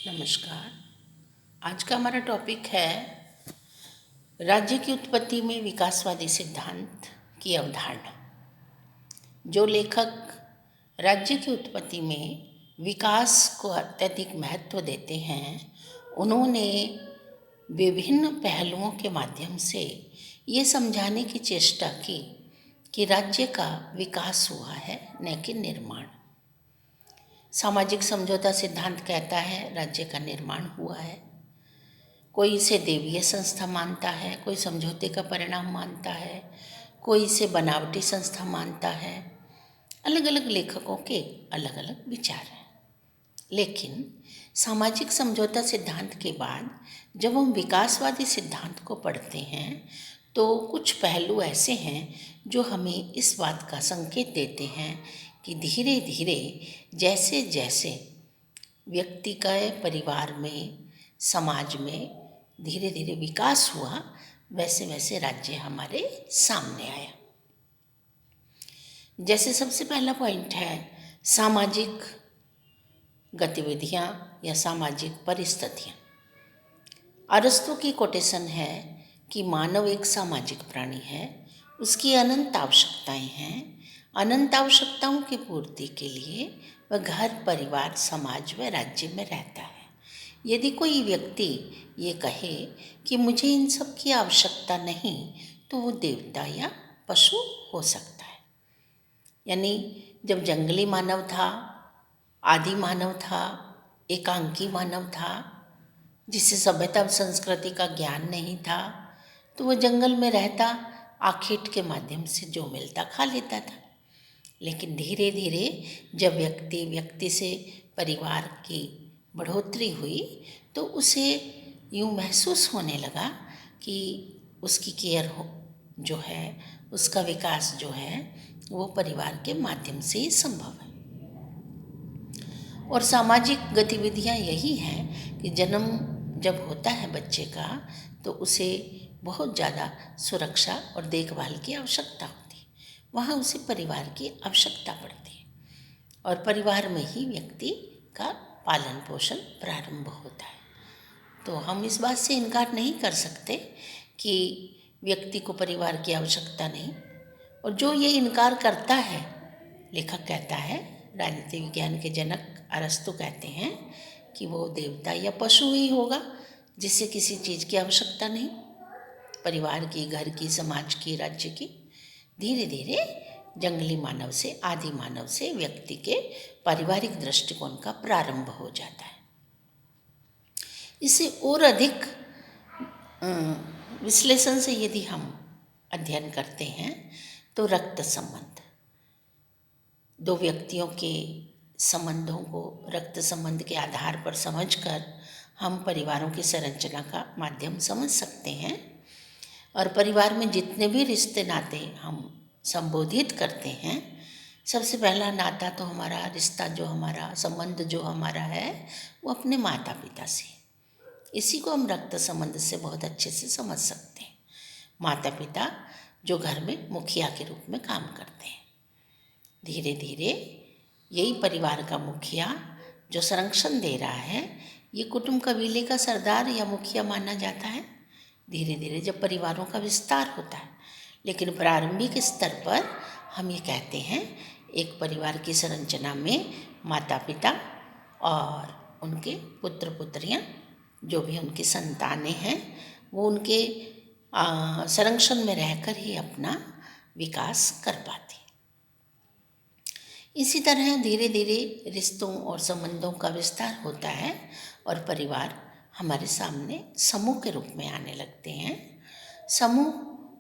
नमस्कार। आज का हमारा टॉपिक है राज्य की उत्पत्ति में विकासवादी सिद्धांत की अवधारणा। जो लेखक राज्य की उत्पत्ति में विकास को अत्यधिक महत्व देते हैं, उन्होंने विभिन्न पहलुओं के माध्यम से ये समझाने की चेष्टा की कि राज्य का विकास हुआ है, न कि निर्माण। सामाजिक समझौता सिद्धांत कहता है राज्य का निर्माण हुआ है। कोई इसे देवीय संस्था मानता है, कोई समझौते का परिणाम मानता है, कोई इसे बनावटी संस्था मानता है। अलग अलग लेखकों के अलग अलग विचार हैं। लेकिन सामाजिक समझौता सिद्धांत के बाद जब हम विकासवादी सिद्धांत को पढ़ते हैं तो कुछ पहलू ऐसे हैं जो हमें इस बात का संकेत देते हैं कि धीरे धीरे जैसे जैसे व्यक्ति का परिवार में, समाज में धीरे धीरे विकास हुआ, वैसे वैसे राज्य हमारे सामने आया। जैसे सबसे पहला पॉइंट है सामाजिक गतिविधियाँ या सामाजिक परिस्थितियाँ। अरस्तु की कोटेशन है कि मानव एक सामाजिक प्राणी है, उसकी अनंत आवश्यकताएं हैं। अनंत आवश्यकताओं की पूर्ति के लिए वह घर, परिवार, समाज व राज्य में रहता है। यदि कोई व्यक्ति ये कहे कि मुझे इन सब की आवश्यकता नहीं, तो वो देवता या पशु हो सकता है। यानी जब जंगली मानव था, आदि मानव था, एकांकी मानव था, जिसे सभ्यता और संस्कृति का ज्ञान नहीं था, तो वो जंगल में रहता, आखेट के माध्यम से जो मिलता खा लेता था। लेकिन धीरे धीरे जब व्यक्ति से परिवार की बढ़ोतरी हुई तो उसे यूँ महसूस होने लगा कि उसकी केयर जो है, उसका विकास जो है वो परिवार के माध्यम से ही संभव है। और सामाजिक गतिविधियाँ यही हैं कि जन्म जब होता है बच्चे का तो उसे बहुत ज़्यादा सुरक्षा और देखभाल की आवश्यकता होती है। वहाँ उसे परिवार की आवश्यकता पड़ती है और परिवार में ही व्यक्ति का पालन पोषण प्रारंभ होता है। तो हम इस बात से इनकार नहीं कर सकते कि व्यक्ति को परिवार की आवश्यकता नहीं। और जो ये इनकार करता है, लेखक कहता है, राजनीति विज्ञान के जनक अरस्तु कहते हैं कि वो देवता या पशु ही होगा जिसे किसी चीज़ की आवश्यकता नहीं, परिवार की, घर की, समाज की, राज्य की। धीरे धीरे जंगली मानव से, आदि मानव से व्यक्ति के पारिवारिक दृष्टिकोण का प्रारंभ हो जाता है। इसे और अधिक विश्लेषण से यदि हम अध्ययन करते हैं तो रक्त संबंध, दो व्यक्तियों के संबंधों को रक्त संबंध के आधार पर समझकर हम परिवारों की संरचना का माध्यम समझ सकते हैं। और परिवार में जितने भी रिश्ते नाते हम संबोधित करते हैं, सबसे पहला नाता तो हमारा रिश्ता जो हमारा संबंध जो हमारा है वो अपने माता पिता से। इसी को हम रक्त संबंध से बहुत अच्छे से समझ सकते हैं। माता पिता जो घर में मुखिया के रूप में काम करते हैं। धीरे धीरे यही परिवार का मुखिया जो संरक्षण दे रहा है, ये कुटुंब कबीले का सरदार या मुखिया माना जाता है। धीरे धीरे जब परिवारों का विस्तार होता है, लेकिन प्रारंभिक स्तर पर हम ये कहते हैं एक परिवार की संरचना में माता पिता और उनके पुत्र पुत्रियाँ, जो भी उनकी संतानें हैं, वो उनके संरक्षण में रहकर ही अपना विकास कर पाते। इसी तरह धीरे धीरे रिश्तों और संबंधों का विस्तार होता है और परिवार हमारे सामने समूह के रूप में आने लगते हैं। समूह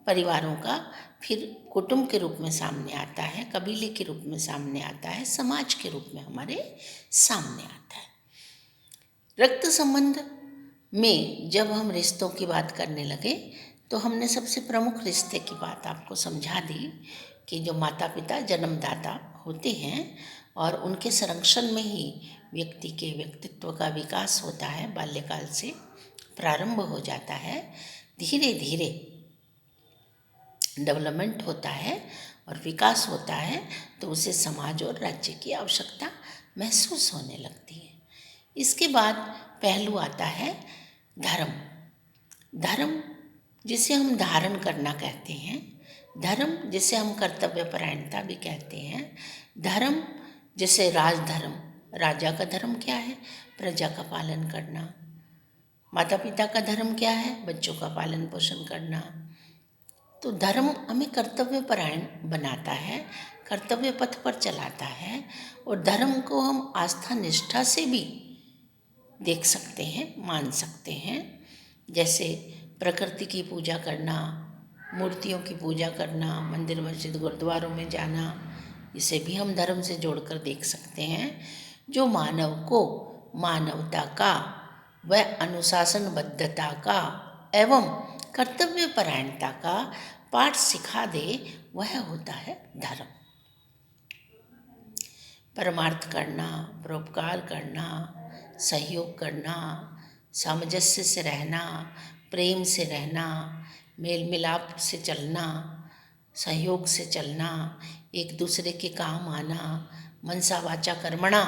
परिवारों का फिर कुटुंब के रूप में सामने आता है, कबीले के रूप में सामने आता है, समाज के रूप में हमारे सामने आता है। रक्त संबंध में जब हम रिश्तों की बात करने लगे तो हमने सबसे प्रमुख रिश्ते की बात आपको समझा दी कि जो माता पिता जन्मदाता होते हैं और उनके संरक्षण में ही व्यक्ति के व्यक्तित्व का विकास होता है, बाल्यकाल से प्रारंभ हो जाता है। धीरे धीरे डेवलपमेंट होता है और विकास होता है तो उसे समाज और राज्य की आवश्यकता महसूस होने लगती है। इसके बाद पहलू आता है धर्म। धर्म जिसे हम धारण करना कहते हैं, धर्म जिसे हम कर्तव्यपरायणता भी कहते हैं, धर्म जैसे राजधर्म, राजा का धर्म क्या है? प्रजा का पालन करना। माता पिता का धर्म क्या है? बच्चों का पालन पोषण करना। तो धर्म हमें कर्तव्यपरायण बनाता है, कर्तव्य पथ पर चलाता है, और धर्म को हम आस्था निष्ठा से भी देख सकते हैं, मान सकते हैं। जैसे प्रकृति की पूजा करना, मूर्तियों की पूजा करना, मंदिर मस्जिद गुरुद्वारों में जाना, इसे भी हम धर्म से जोड़कर देख सकते हैं, जो मानव को मानवता का व अनुशासनबद्धता का एवं कर्तव्यपरायणता का पाठ सिखा दे, वह होता है धर्म। परमार्थ करना, परोपकार करना, सहयोग करना, सामंजस्य से रहना, प्रेम से रहना, मेल मिलाप से चलना, सहयोग से चलना, एक दूसरे के काम आना, मनसा वाचा कर्मणा,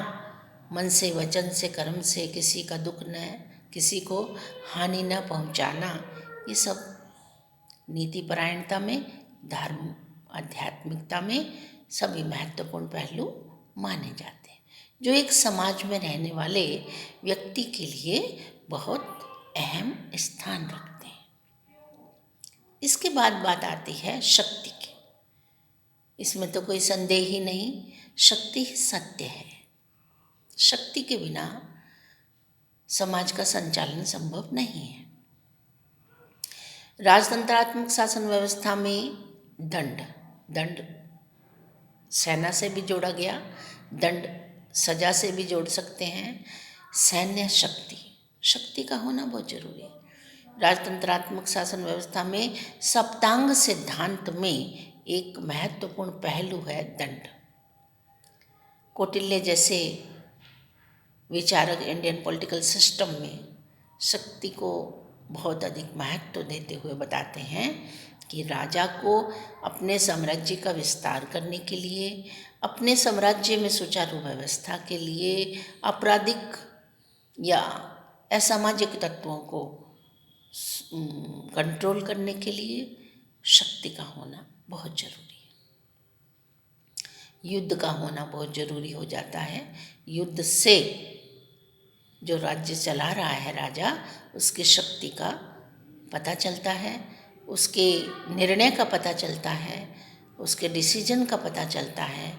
मन से वचन से कर्म से किसी का दुख न, किसी को हानि न पहुंचाना, ये सब नीति परायणता में, धर्म आध्यात्मिकता में सभी महत्वपूर्ण पहलू माने जाते हैं, जो एक समाज में रहने वाले व्यक्ति के लिए बहुत अहम स्थान रखते हैं। इसके बाद बात आती है शक्ति की। इसमें तो कोई संदेह ही नहीं, शक्ति ही सत्य है। शक्ति के बिना समाज का संचालन संभव नहीं है। राजतंत्रात्मक शासन व्यवस्था में दंड सेना से भी जोड़ा गया, दंड सजा से भी जोड़ सकते हैं। सैन्य शक्ति का होना बहुत जरूरी है। राजतंत्रात्मक शासन व्यवस्था में सप्तांग सिद्धांत में एक महत्वपूर्ण पहलू है दंड। कौटिल्य जैसे विचारक इंडियन पॉलिटिकल सिस्टम में शक्ति को बहुत अधिक महत्व देते हुए बताते हैं कि राजा को अपने साम्राज्य का विस्तार करने के लिए, अपने साम्राज्य में सुचारू व्यवस्था के लिए, आपराधिक या असामाजिक तत्वों को कंट्रोल करने के लिए शक्ति का होना बहुत जरूरी है। युद्ध का होना बहुत जरूरी हो जाता है। युद्ध से जो राज्य चला रहा है राजा, उसकी शक्ति का पता चलता है, उसके निर्णय का पता चलता है, उसके डिसीजन का पता चलता है,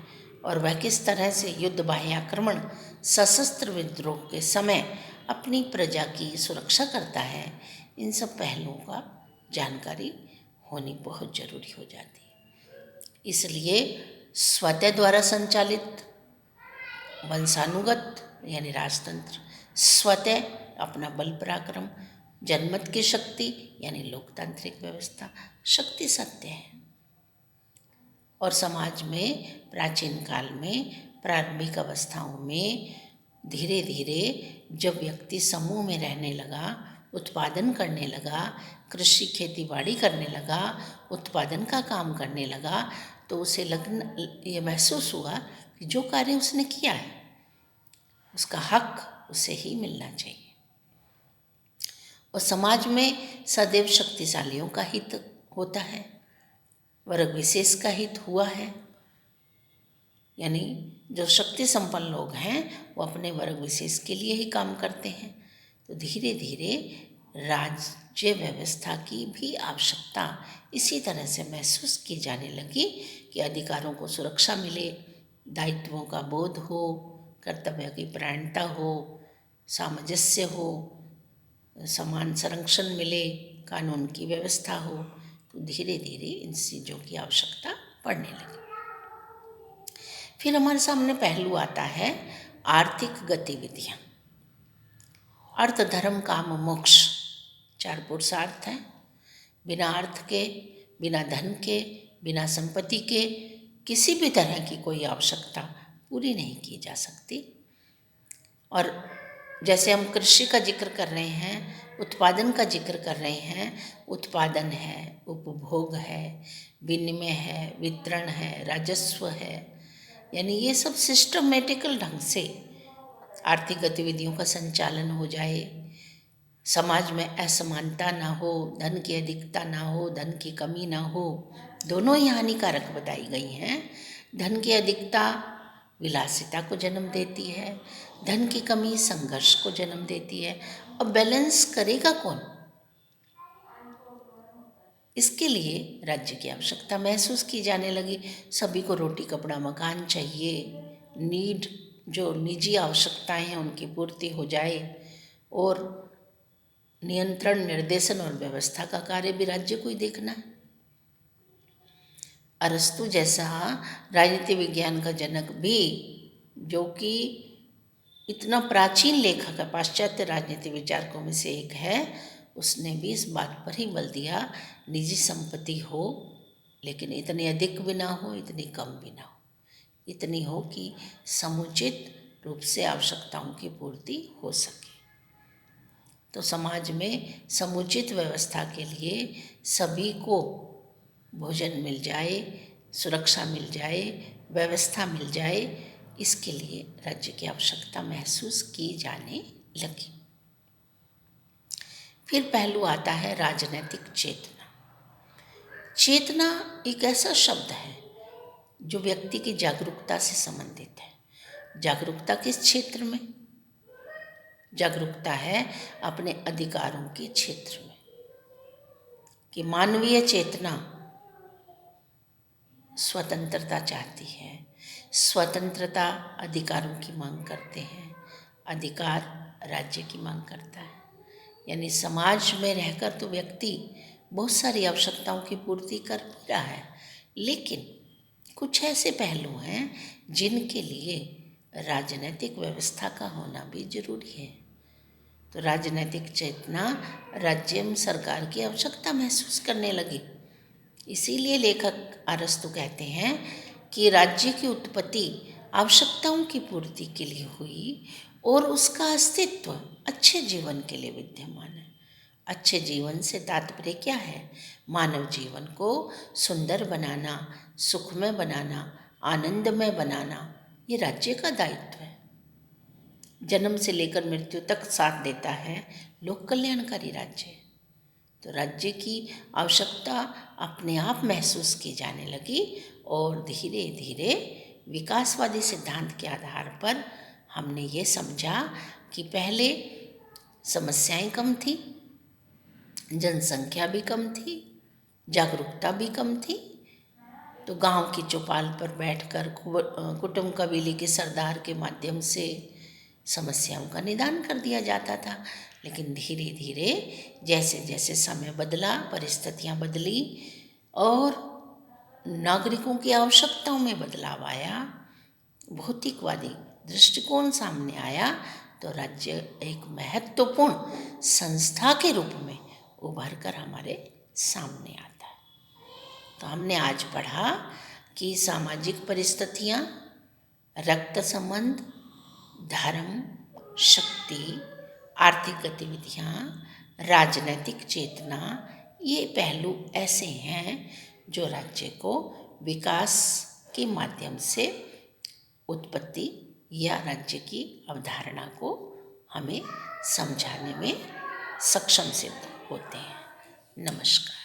और वह किस तरह से युद्ध बाह्य आक्रमण सशस्त्र विद्रोह के समय अपनी प्रजा की सुरक्षा करता है। इन सब पहलुओं का जानकारी होनी बहुत जरूरी हो जाती है। इसलिए स्वतः द्वारा संचालित वंशानुगत यानी राजतंत्र, स्वतः अपना बल पराक्रम, जनमत की शक्ति यानी लोकतांत्रिक व्यवस्था, शक्ति सत्य है। और समाज में प्राचीन काल में प्रारंभिक अवस्थाओं में धीरे धीरे जब व्यक्ति समूह में रहने लगा, उत्पादन करने लगा, कृषि खेती बाड़ी करने लगा, उत्पादन का काम करने लगा, तो उसे ये महसूस हुआ कि जो कार्य उसने किया है उसका हक उसे ही मिलना चाहिए। और समाज में सदैव शक्तिशालियों का हित होता है, वर्ग विशेष का हित हुआ है। यानी जो शक्ति संपन्न लोग हैं वो अपने वर्ग विशेष के लिए ही काम करते हैं। तो धीरे धीरे राज्य व्यवस्था की भी आवश्यकता इसी तरह से महसूस की जाने लगी कि अधिकारों को सुरक्षा मिले, दायित्वों का बोध हो, कर्तव्य की परायणता हो, सामंजस्य हो, समान संरक्षण मिले, कानून की व्यवस्था हो। तो धीरे धीरे इन चीज़ों की आवश्यकता पड़ने लगी। फिर हमारे सामने पहलू आता है आर्थिक गतिविधियाँ। अर्थ धर्म काम मोक्ष 4 पुरुषार्थ हैं। बिना अर्थ के, बिना धन के, बिना संपत्ति के किसी भी तरह की कोई आवश्यकता पूरी नहीं की जा सकती। और जैसे हम कृषि का जिक्र कर रहे हैं, उत्पादन का जिक्र कर रहे हैं, उत्पादन है, उपभोग है, विनिमय है, वितरण है, राजस्व है, यानी ये सब सिस्टमेटिकल ढंग से आर्थिक गतिविधियों का संचालन हो जाए, समाज में असमानता ना हो, धन की अधिकता ना हो, धन की कमी ना हो। दोनों ही हानिकारक बताई गई हैं। धन की अधिकता विलासिता को जन्म देती है, धन की कमी संघर्ष को जन्म देती है। अब बैलेंस करेगा कौन? इसके लिए राज्य की आवश्यकता महसूस की जाने लगी। सभी को रोटी कपड़ा मकान चाहिए, नीड जो निजी आवश्यकताएं हैं उनकी पूर्ति हो जाए, और नियंत्रण निर्देशन और व्यवस्था का कार्य भी राज्य को ही देखना है। अरस्तु जैसा राजनीति विज्ञान का जनक भी, जो कि इतना प्राचीन लेखक है, पाश्चात्य राजनीति विचारकों में से एक है, उसने भी इस बात पर ही बल दिया, निजी संपत्ति हो लेकिन इतनी अधिक भी ना हो, इतनी कम भी ना हो, इतनी हो कि समुचित रूप से आवश्यकताओं की पूर्ति हो सके। तो समाज में समुचित व्यवस्था के लिए सभी को भोजन मिल जाए, सुरक्षा मिल जाए, व्यवस्था मिल जाए, इसके लिए राज्य की आवश्यकता महसूस की जाने लगी। फिर पहलू आता है राजनैतिक चेतना। चेतना एक ऐसा शब्द है जो व्यक्ति की जागरूकता से संबंधित है। जागरूकता किस क्षेत्र में? जागरूकता है अपने अधिकारों के क्षेत्र में, कि मानवीय चेतना स्वतंत्रता चाहती है, स्वतंत्रता अधिकारों की मांग करते हैं, अधिकार राज्य की मांग करता है। यानी समाज में रहकर तो व्यक्ति बहुत सारी आवश्यकताओं की पूर्ति कर भी रहा है, लेकिन कुछ ऐसे पहलू हैं जिनके लिए राजनीतिक व्यवस्था का होना भी जरूरी है। तो राजनीतिक चेतना राज्य एवं सरकार की आवश्यकता महसूस करने लगी। इसीलिए लेखक अरस्तु कहते हैं कि राज्य की उत्पत्ति आवश्यकताओं की पूर्ति के लिए हुई और उसका अस्तित्व अच्छे जीवन के लिए विद्यमान है। अच्छे जीवन से तात्पर्य क्या है? मानव जीवन को सुंदर बनाना, सुखमय बनाना, आनंदमय बनाना, ये राज्य का दायित्व है। जन्म से लेकर मृत्यु तक साथ देता है लोक कल्याणकारी राज्य। तो राज्य की आवश्यकता अपने आप महसूस की जाने लगी और धीरे धीरे विकासवादी सिद्धांत के आधार पर हमने ये समझा कि पहले समस्याएं कम थी, जनसंख्या भी कम थी, जागरूकता भी कम थी। तो गांव की चौपाल पर बैठकर कुटुंब कबीले के सरदार के माध्यम से समस्याओं का निदान कर दिया जाता था। लेकिन धीरे धीरे जैसे जैसे समय बदला, परिस्थितियां बदली और नागरिकों की आवश्यकताओं में बदलाव आया, भौतिकवादी दृष्टिकोण सामने आया, तो राज्य एक महत्वपूर्ण संस्था के रूप में उभर कर हमारे सामने आता है। तो हमने आज पढ़ा कि सामाजिक परिस्थितियां, रक्त संबंध, धर्म, शक्ति, आर्थिक गतिविधियां, राजनैतिक चेतना, ये पहलू ऐसे हैं जो राज्य को विकास के माध्यम से उत्पत्ति या राज्य की अवधारणा को हमें समझाने में सक्षम सिद्ध होते हैं। नमस्कार।